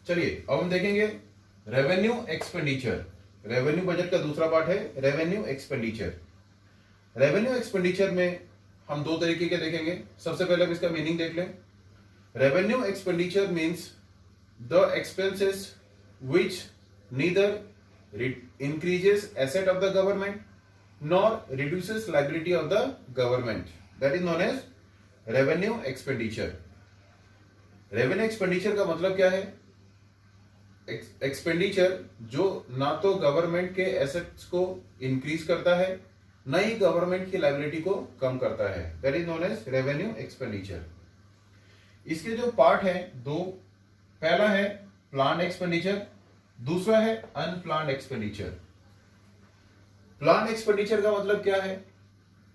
चलिए अब हम देखेंगे रेवेन्यू एक्सपेंडिचर। रेवेन्यू बजट का दूसरा पार्ट है रेवेन्यू एक्सपेंडिचर। रेवेन्यू एक्सपेंडिचर में हम दो तरीके के देखेंगे। सबसे पहले हम इसका मीनिंग देख लें। Revenue expenditure means the expenses which neither increases asset of the government nor reduces liability of the government. That is known as revenue expenditure. Revenue expenditure का मतलब क्या है? एक्सपेंडिचर जो ना तो गवर्नमेंट के एसेट्स को इंक्रीज करता है न ही गवर्नमेंट की लाइबिलिटी को कम करता है। That is known as revenue expenditure. इसके जो पार्ट है दो, पहला है प्लान एक्सपेंडिचर, दूसरा है अनप्लान्ड एक्सपेंडिचर। प्लान एक्सपेंडिचर का मतलब क्या है?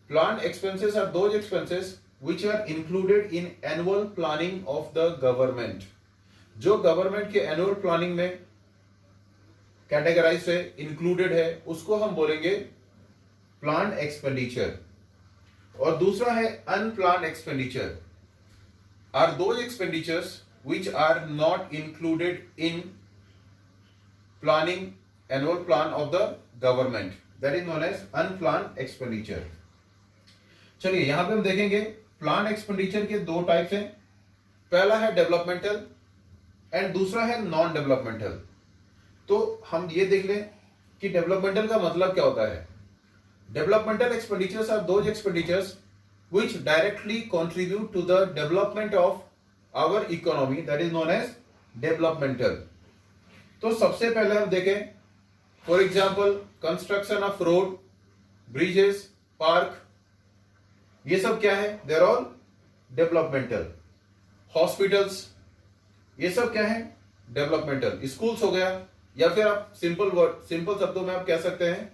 Plan expenses are those expenses which are included in annual planning of the government. जो गवर्नमेंट के एनुअल प्लानिंग में कैटेगराइज है, इंक्लूडेड है, उसको हम बोलेंगे प्लान एक्सपेंडिचर। और दूसरा है unplanned expenditure are those expenditures which are not included in planning annual plan of the government, that is known as unplanned expenditure। चलिए यहां पे हम देखेंगे प्लान एक्सपेंडिचर के दो टाइप्स हैं। पहला है डेवलपमेंटल एंड दूसरा है नॉन डेवलपमेंटल। तो हम ये देख लें कि डेवलपमेंटल का मतलब क्या होता है। Developmental expenditures are those expenditures which directly contribute to the development of our economy, that is known as developmental। तो सबसे पहले हम देखें for example construction of road, bridges, park, ये सब क्या है? They are all developmental. Hospitals, ये सब क्या है? डेवलपमेंटल। स्कूल्स हो गया, या फिर आप सिंपल शब्दों में आप कह सकते हैं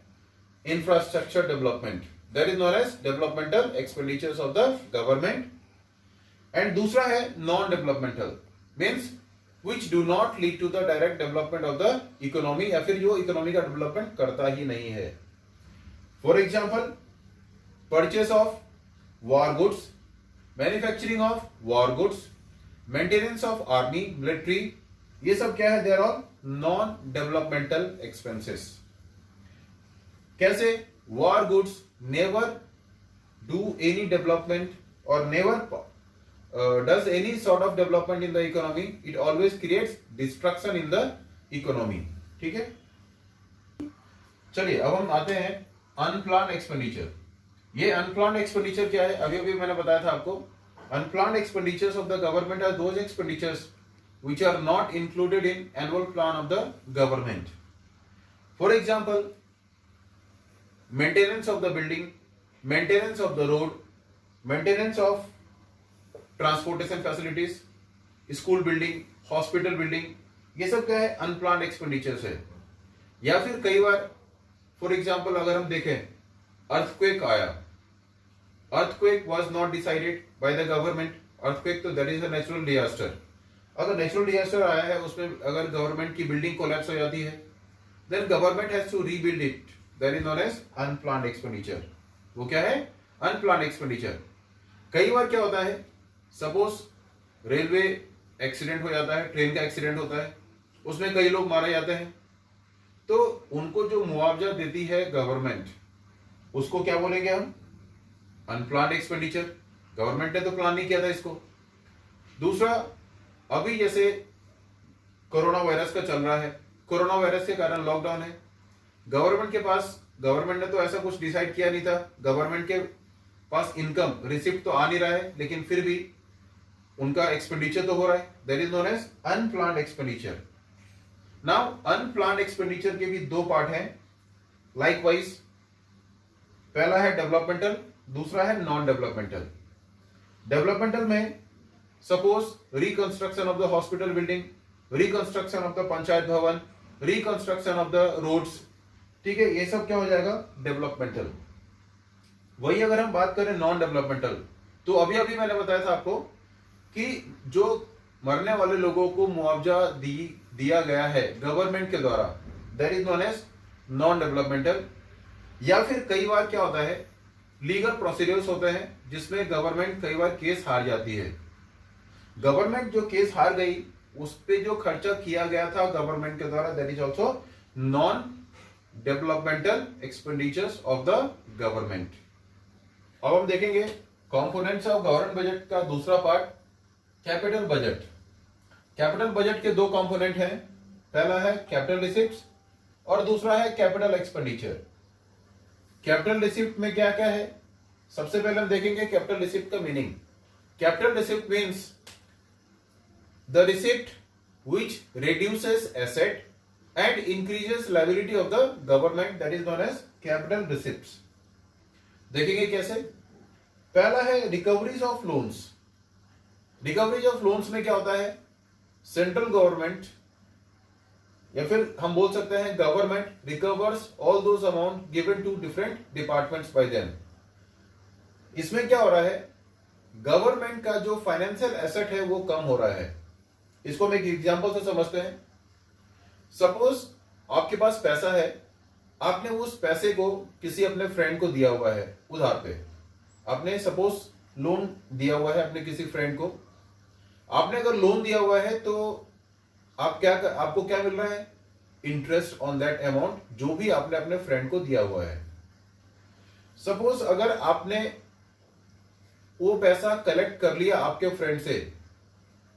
infrastructure development, that is known as developmental expenditures of the government. And दूसरा है non developmental, means which do not lead to the direct development of the economy, या फिर जो इकोनॉमी का डेवलपमेंट करता ही नहीं है। For example purchase of war goods, manufacturing of war goods, maintenance of army military, ये सब क्या है? They are all non developmental expenses. कैसे? War goods never do any development और never does any sort of development in the economy, it always creates destruction in the economy। ठीक है। चलिए अब हम आते हैं अनप्लान्ड एक्सपेंडिचर। ये अनप्लान्ड एक्सपेंडिचर क्या है? अभी अभी मैंने बताया था आपको, unplanned expenditures of the government are those expenditures which are not included in annual plan of the government। For example, maintenance of the building, maintenance of the road, maintenance of transportation facilities, school building, hospital building, ये सब क्या है? Unplanned expenditures है। या फिर कई बार for example अगर हम देखें अर्थक्वेक आया, earthquake was not decided by the government. Earthquake तो that is a natural disaster. अगर नेचुरल डिजास्टर आया है, उसमें अगर गवर्नमेंट की बिल्डिंग कोलैप्स हो जाती है, then government has to rebuild it, that is known as unplanned expenditure. वो क्या है? Unplanned expenditure. कई बार क्या होता है, सपोज रेलवे एक्सीडेंट हो जाता है, ट्रेन का एक्सीडेंट होता है, उसमें कई लोग मारे जाते हैं, तो उनको जो मुआवजा देती है गवर्नमेंट, उसको क्या बोलेंगे हम? Unplanned expenditure. गवर्नमेंट ने तो प्लान नहीं किया था इसको। दूसरा, अभी जैसे कोरोना वायरस का चल रहा है, कोरोना वायरस के कारण लॉकडाउन है, गवर्नमेंट ने तो ऐसा कुछ डिसाइड किया नहीं था, गवर्नमेंट के पास इनकम रिसिप्ट तो आ नहीं रहा है, लेकिन फिर भी उनका एक्सपेंडिचर तो हो रहा है, that is known as unplanned expenditure. Now unplanned expenditure के भी दो पार्ट हैं लाइकवाइज। पहला है डेवलपमेंटल, दूसरा है नॉन डेवलपमेंटल। डेवलपमेंटल में suppose reconstruction of the hospital building, reconstruction of the panchayat भवन, रिकंस्ट्रक्शन ऑफ द रोड्स, ठीक है, ये सब क्या हो जाएगा? डेवलपमेंटल। वही अगर हम बात करें नॉन डेवलपमेंटल, तो अभी अभी मैंने बताया था आपको कि जो मरने वाले लोगों को मुआवजा दिया गया है गवर्नमेंट के द्वारा, that is known as non developmental. या फिर कई बार क्या होता है, लीगल प्रोसीड्यूर्स होते हैं जिसमें गवर्नमेंट कई बार केस हार जाती है। गवर्नमेंट जो केस हार गई, उस पे जो खर्चा किया गया था गवर्नमेंट के द्वारा, that is also non developmental expenditures of the government. अब हम देखेंगे कंपोनेंट्स ऑफ गवर्नमेंट बजट का दूसरा part, capital budget. Capital budget के दो कंपोनेंट हैं, पहला है कैपिटल रिसिप्ट्स और दूसरा है कैपिटल एक्सपेंडिचर। कैपिटल रिसिप्ट में क्या क्या है, सबसे पहले हम देखेंगे कैपिटल रिसिप्ट का meaning. Capital receipt means the receipt which reduces asset and increases liability of the government, that is known as capital receipts। देखेंगे कैसे। पहला है recoveries of loans. Recoveries of loans में क्या होता है, सेंट्रल गवर्नमेंट या फिर हम बोल सकते हैं government recovers all those amount given to different departments by them. इसमें क्या हो रहा है, गवर्नमेंट का जो फाइनेंशियल एसेट है वो कम हो रहा है। इसको हम एक एग्जांपल से समझते हैं। सपोज आपके पास पैसा है, आपने उस पैसे को किसी अपने फ्रेंड को दिया हुआ है उधार पे। आपने सपोज लोन दिया हुआ है अपने किसी फ्रेंड को। आपने अगर लोन दिया हुआ है तो आपको क्या मिल रहा है, इंटरेस्ट ऑन दैट अमाउंट जो भी आपने अपने फ्रेंड को दिया हुआ है। सपोज अगर आपने वो पैसा कलेक्ट कर लिया आपके फ्रेंड से,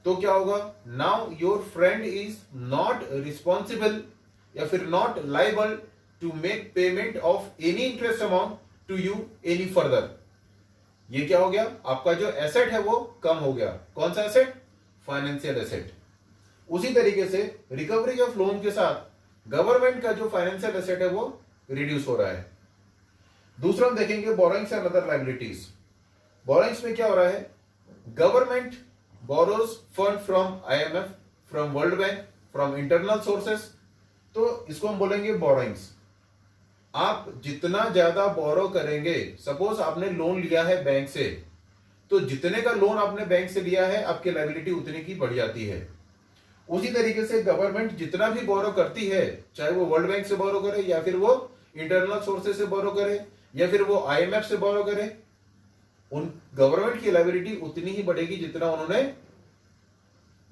तो क्या होगा, now your friend is not responsible या फिर not liable to make payment of any interest amount to you any further. ये क्या हो गया, आपका जो एसेट है वो कम हो गया। कौन सा एसेट, फाइनेंशियल एसेट। उसी तरीके से रिकवरी ऑफ लोन के साथ गवर्नमेंट का जो फाइनेंशियल एसेट है वो रिड्यूस हो रहा है। दूसरा हम देखेंगे borrowings and other liabilities. Borrowings में क्या हो रहा है, government borrows fund from IMF, from World Bank, from internal sources, तो इसको हम बोलेंगे बोरोइंग्स। आप जितना ज्यादा बोरो करेंगे, सपोज आपने लोन लिया है बैंक से, तो जितने का लोन आपने बैंक से लिया है आपकी लायबिलिटी उतनी की बढ़ जाती है। उसी तरीके से गवर्नमेंट जितना भी बोरो करती है, चाहे वो वर्ल्ड बैंक से बोरो करे या फिर वो इंटरनल सोर्सेज से बोरो करे या फिर वो IMF से बोरो करे, उन गवर्नमेंट की लायबिलिटी उतनी ही बढ़ेगी जितना उन्होंने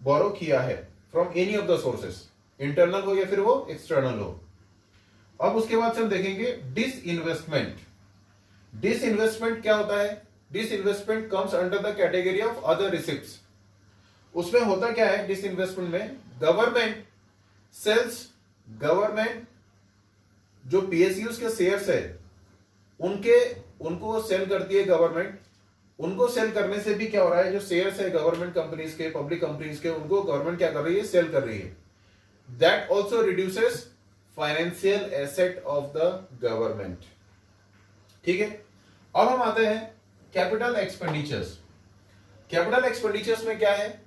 बोरो किया है from any of the sources, internal हो या फिर वो एक्सटर्नल हो। अब उसके बाद से हम देखेंगे डिसइन्वेस्टमेंट। डिसइन्वेस्टमेंट क्या होता है, disinvestment comes under the category of other receipts. उसमें होता क्या है, डिसइन्वेस्टमेंट में गवर्नमेंट सेल्स, गवर्नमेंट जो PSUs के शेयर्स है उनको सेल करती है गवर्नमेंट। उनको सेल करने से भी क्या हो रहा है, जो शेयर्स है गवर्नमेंट कंपनीज के, पब्लिक कंपनीज के, उनको गवर्नमेंट क्या कर रही है, सेल कर रही है। That also reduces financial asset of the government. ठीक है, अब हम आते हैं कैपिटल एक्सपेंडिचर्स। कैपिटल एक्सपेंडिचर्स में क्या है,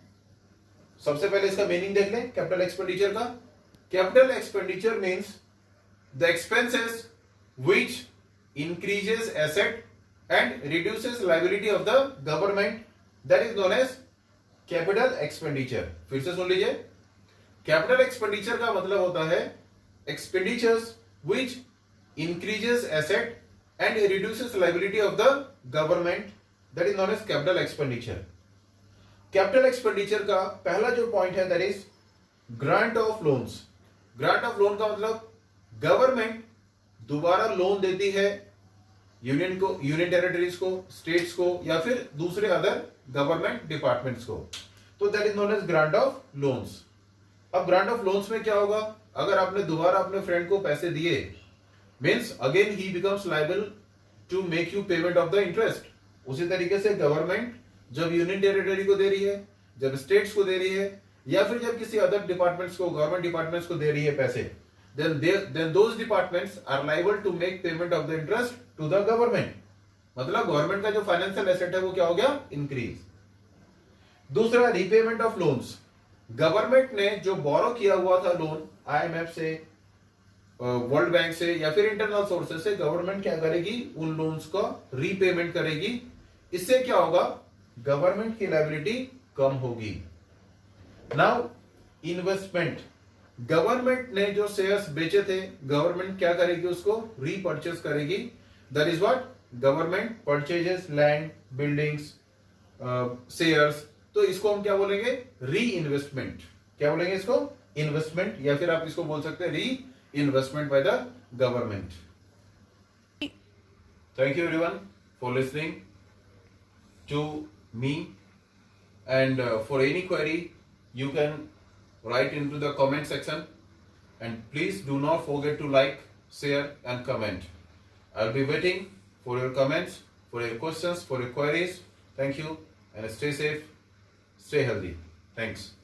सबसे पहले इसका मीनिंग देख लें कैपिटल एक्सपेंडिचर का। Capital expenditure means the expenses which increases asset and reduces liability of the government, that is known as capital expenditure। फिर से सुन लीजिए, कैपिटल एक्सपेंडिचर का मतलब होता है expenditures which increases asset and reduces liability of the government, that is known as capital expenditure। Capital expenditure का पहला जो पॉइंट है that is grant of loans. Grant of loan का मतलब गवर्नमेंट दोबारा लोन देती है यूनियन को, यूनियन टेरिटरीज को, स्टेट्स को या फिर दूसरे अदर गवर्नमेंट डिपार्टमेंट्स को, तो that is known as grant of loans. अब ग्रांट ऑफ लोन्स में क्या होगा, अगर आपने दोबारा अपने फ्रेंड को पैसे दिए, मींस अगेन ही becomes liable to make you payment of the interest. उसी तरीके से गवर्नमेंट जब यूनियन टेरिटरी को दे रही है, जब स्टेट्स को दे रही है या फिर जब किसी अदर डिपार्टमेंट्स को, गवर्नमेंट डिपार्टमेंट्स को दे रही है पैसे, then those departments are liable to make payment of the interest to the government। मतलब गवर्नमेंट का जो फाइनेंशियल एसेट है वो क्या हो गया, इंक्रीज। दूसरा रीपेमेंट ऑफ लोन्स। गवर्नमेंट ने जो बोरो किया हुआ था लोन IMF से, वर्ल्ड बैंक से या फिर इंटरनल सोर्सेस से, गवर्नमेंट क्या करेगी, उन लोन्स का रीपेमेंट करेगी। इससे क्या होगा, गवर्नमेंट की लायबिलिटी कम होगी। Now investment. गवर्नमेंट ने जो शेयर्स बेचे थे, गवर्नमेंट क्या करेगी, उसको रीपर्चेस करेगी। That is what government purchases land, buildings, shares, तो इसको हम क्या बोलेंगे, री इन्वेस्टमेंट। क्या बोलेंगे इसको? इन्वेस्टमेंट, या फिर आप इसको बोल सकते हैं री investment by the government. Thank you everyone for listening to me, and for any query you can write into the comment section, and please do not forget to like, share and comment. I'll be waiting for your comments, for your questions, for your queries. Thank you and stay safe, stay healthy. Thanks.